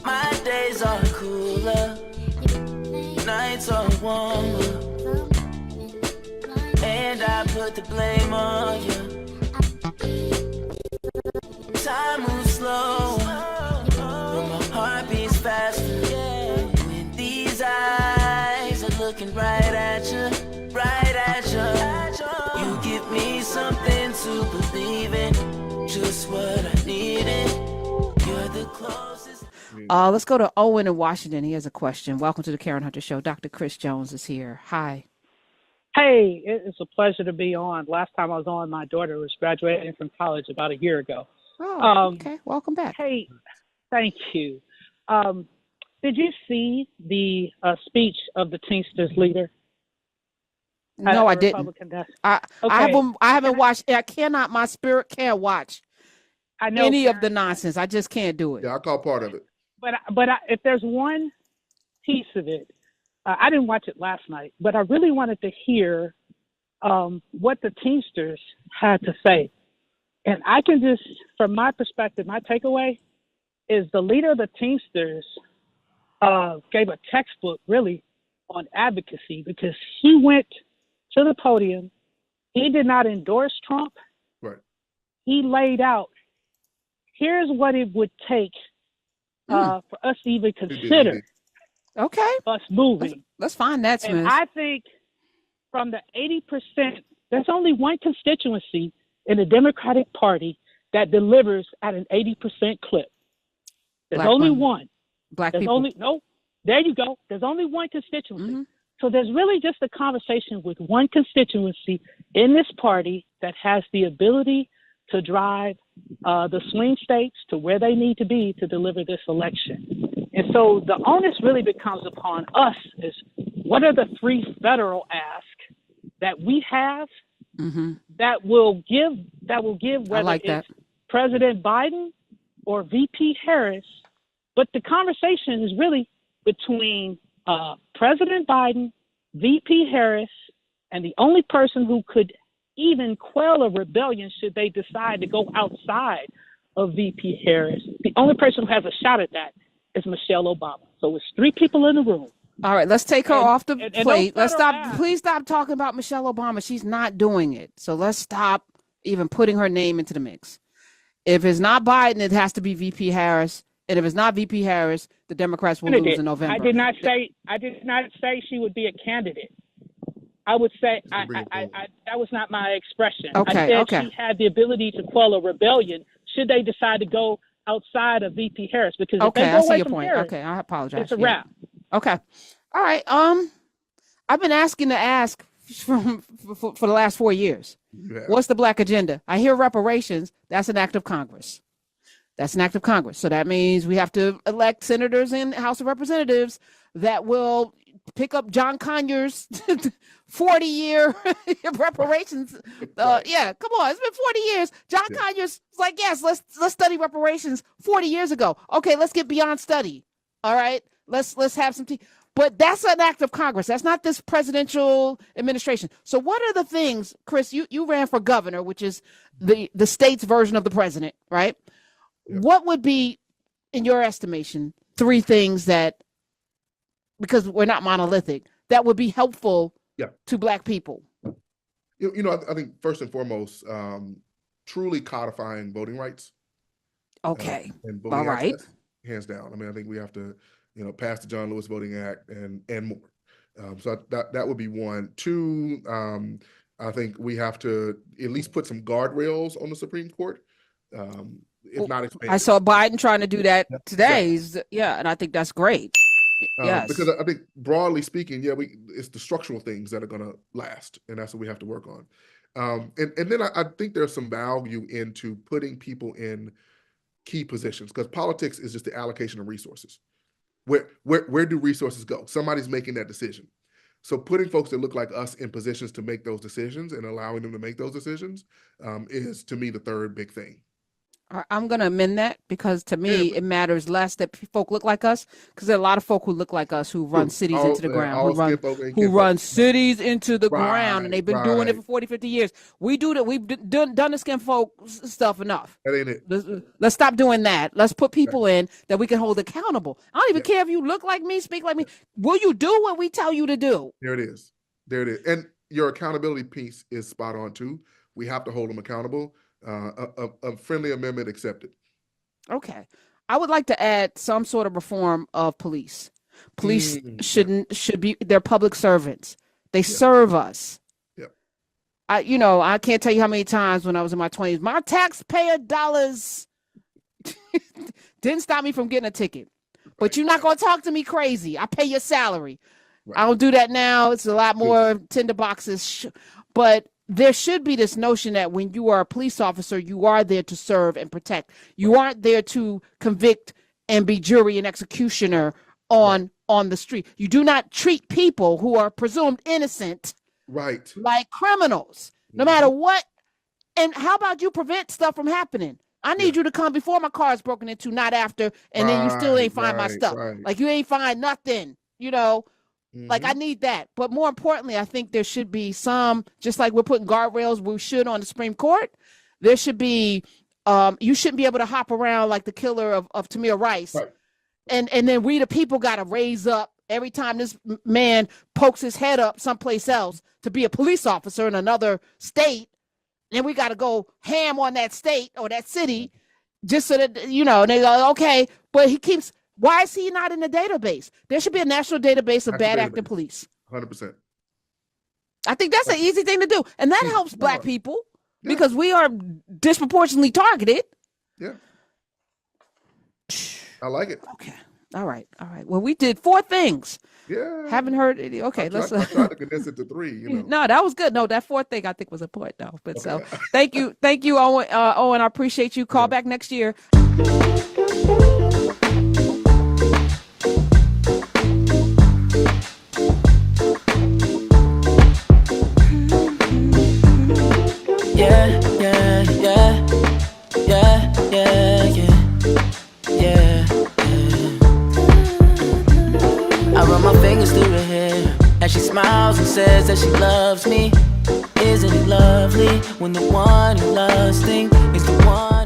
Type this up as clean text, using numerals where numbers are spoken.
My days are cooler, nights are warmer, and I put the blame on you. Time moves slow, but my heart beats faster. When these eyes are looking right at you, right at you. You give me something to believe in, just what I needed. You're the closest. Let's go to Owen in Washington. He has a question. Welcome to the Karen Hunter Show. Dr. Chris Jones is here. Hi. Hey, it's a pleasure to be on. Last time I was on, my daughter was graduating from college about a year ago. Oh, okay. Welcome back. Hey, thank you. Did you see the speech of the Teamsters leader? No, I didn't. I haven't watched. I cannot. My spirit can't watch any of the nonsense. I just can't do it. Yeah, I call part of it. But if there's one piece of it, I didn't watch it last night, but I really wanted to hear what the Teamsters had to say. And I can just, from my perspective, my takeaway is the leader of the Teamsters gave a textbook really on advocacy, because he went to the podium. He did not endorse Trump. Right. He laid out, here's what it would take for us to even consider us moving. Let's find that, Smith. And I think from the 80%, there's only one constituency in the Democratic Party that delivers at an 80% clip. There's only one. Black people. There you go. There's only one constituency. Mm-hmm. So there's really just a conversation with one constituency in this party that has the ability to drive the swing states to where they need to be to deliver this election. And so the onus really becomes upon us is, what are the three federal asks that we have that will give whether it's President Biden or VP Harris. But the conversation is really between President Biden, VP Harris, and the only person who could even quell a rebellion should they decide to go outside of VP Harris, the only person who has a shot at that is Michelle Obama. So it's three people in the room. All right, let's take her off the plate. Let's stop. Please stop talking about Michelle Obama. She's not doing it. So let's stop even putting her name into the mix. If it's not Biden, it has to be VP Harris. And if it's not VP Harris, the Democrats will lose in November. I did not say she would be a candidate. I would say that was not my expression. Okay, I said she had the ability to quell a rebellion should they decide to go outside of VP Harris. Because if they go away from Harris, okay, I apologize. It's a wrap. Okay. All right. I've been asking to ask for the last 4 years. Yeah. What's the Black agenda? I hear reparations. That's an act of Congress. So that means we have to elect senators in the House of Representatives that will pick up John Conyers' 40-year reparations. Yeah, come on. It's been 40 years. John Conyers was like, yes, let's study reparations 40 years ago. Okay, let's get beyond study. All right, let's have some tea. But that's an act of Congress. That's not this presidential administration. So what are the things, Chris, you ran for governor, which is the state's version of the president, right? Yep. What would be, in your estimation, three things that, because we're not monolithic, that would be helpful to Black people? I think first and foremost, truly codifying voting rights. Okay. And voting access, hands down. I mean, I think we have to, pass the John Lewis Voting Act and more. So that would be one. Two, I think we have to at least put some guardrails on the Supreme Court. If not expanded. I saw Biden trying to do that today. And I think that's great. Yes. Because I think broadly speaking, it's the structural things that are going to last, and that's what we have to work on. And then I think there's some value into putting people in key positions, because politics is just the allocation of resources. Where do resources go? Somebody's making that decision. So putting folks that look like us in positions to make those decisions and allowing them to make those decisions is, to me, the third big thing. I'm going to amend that because to me, it matters less that folk look like us because there are a lot of folk who look like us who run cities into the ground, who run cities into the ground, and they've been doing it for 40, 50 years. We do that. We've done the skin folk stuff enough. That ain't it. Let's stop doing that. Let's put people in that we can hold accountable. I don't even care if you look like me, speak like me. Will you do what we tell you to do? There it is. There it is. And your accountability piece is spot on too. We have to hold them accountable. A friendly amendment accepted. Okay. I would like to add some sort of reform of police. Police should be, they're public servants. They serve us. Yep. I can't tell you how many times when I was in my 20s, my taxpayer dollars didn't stop me from getting a ticket. But you're not going to talk to me crazy. I pay your salary. I don't do that now. It's a lot more tinderboxes. But there should be this notion that when you are a police officer, you are there to serve and protect. You aren't there to convict and be jury and executioner on the street. You do not treat people who are presumed innocent like criminals, no matter what. And how about you prevent stuff from happening? I need you to come before my car is broken into, not after, and then you still ain't find my stuff. Like you ain't find nothing, Like I need that. But more importantly, I think there should be some, just like we're putting guardrails, we should on the Supreme Court. There should be, you shouldn't be able to hop around like the killer of Tamir Rice. And then we the people got to raise up every time this man pokes his head up someplace else to be a police officer in another state. And we got to go ham on that state or that city just so that, and they go, okay, but why is he not in the database? There should be a national database of bad acting police. 100%. I think that's an easy thing to do. And that helps Black people because we are disproportionately targeted. Yeah. I like it. Okay. All right. Well, we did 4 things. Yeah. Haven't heard it. Okay. I tried to condense it to 3, No, that was good. No, that 4th thing I think was important though. But so thank you, Owen. Owen, I appreciate you. Call back next year. I run my fingers through her hair as she smiles and says that she loves me. Isn't it lovely when the one you're lusting is the one